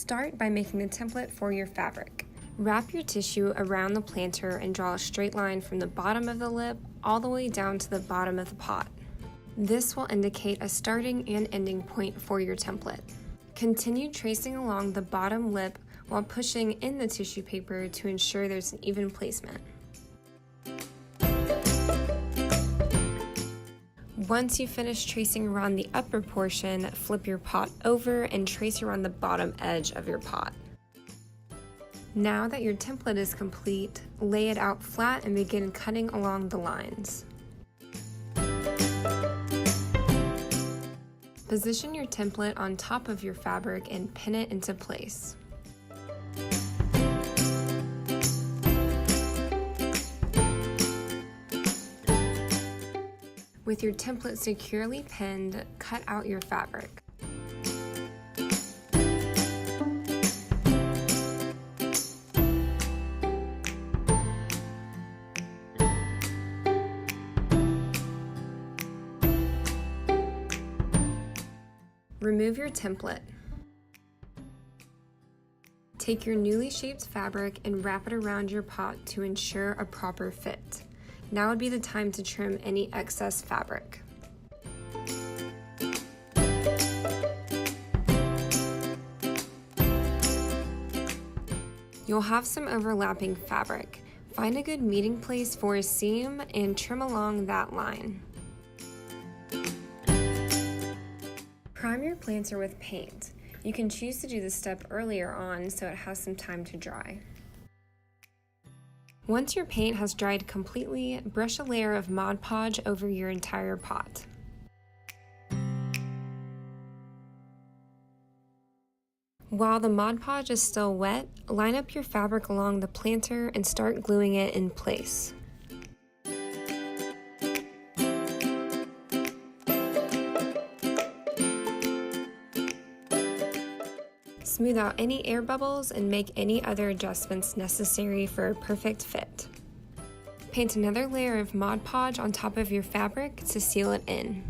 Start by making the template for your fabric. Wrap your tissue around the planter and draw a straight line from the bottom of the lip all the way down to the bottom of the pot. This will indicate a starting and ending point for your template. Continue tracing along the bottom lip while pushing in the tissue paper to ensure there's an even placement. Once you finish tracing around the upper portion, flip your pot over and trace around the bottom edge of your pot. Now that your template is complete, lay it out flat and begin cutting along the lines. Position your template on top of your fabric and pin it into place. With your template securely pinned, cut out your fabric. Remove your template. Take your newly shaped fabric and wrap it around your pot to ensure a proper fit. Now would be the time to trim any excess fabric. You'll have some overlapping fabric. Find a good meeting place for a seam and trim along that line. Prime your planter with paint. You can choose to do this step earlier on so it has some time to dry. Once your paint has dried completely, brush a layer of Mod Podge over your entire pot. While the Mod Podge is still wet, line up your fabric along the planter and start gluing it in place. Smooth out any air bubbles and make any other adjustments necessary for a perfect fit. Paint another layer of Mod Podge on top of your fabric to seal it in.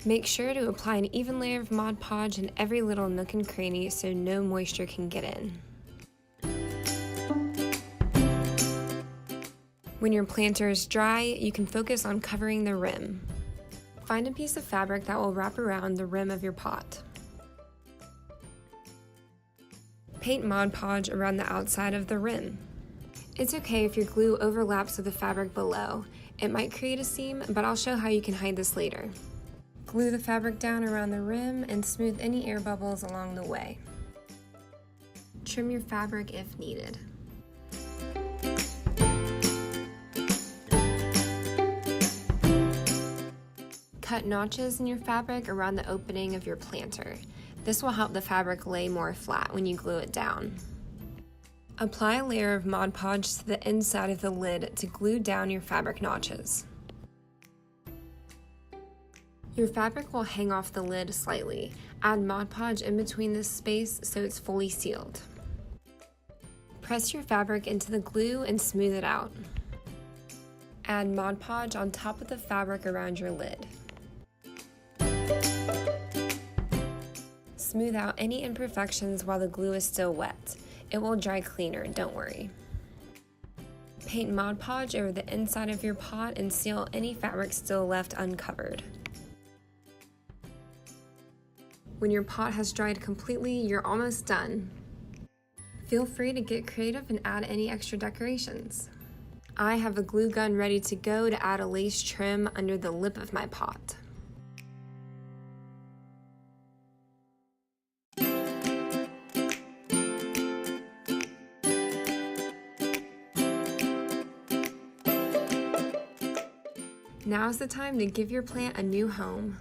Make sure to apply an even layer of Mod Podge in every little nook and cranny so no moisture can get in. When your planter is dry, you can focus on covering the rim. Find a piece of fabric that will wrap around the rim of your pot. Paint Mod Podge around the outside of the rim. It's okay if your glue overlaps with the fabric below. It might create a seam, but I'll show how you can hide this later. Glue the fabric down around the rim and smooth any air bubbles along the way. Trim your fabric if needed. Cut notches in your fabric around the opening of your planter. This will help the fabric lay more flat when you glue it down. Apply a layer of Mod Podge to the inside of the lid to glue down your fabric notches. Your fabric will hang off the lid slightly. Add Mod Podge in between this space so it's fully sealed. Press your fabric into the glue and smooth it out. Add Mod Podge on top of the fabric around your lid. Smooth out any imperfections while the glue is still wet. It will dry cleaner, don't worry. Paint Mod Podge over the inside of your pot and seal any fabric still left uncovered. When your pot has dried completely, you're almost done. Feel free to get creative and add any extra decorations. I have a glue gun ready to go to add a lace trim under the lip of my pot. Now's the time to give your plant a new home.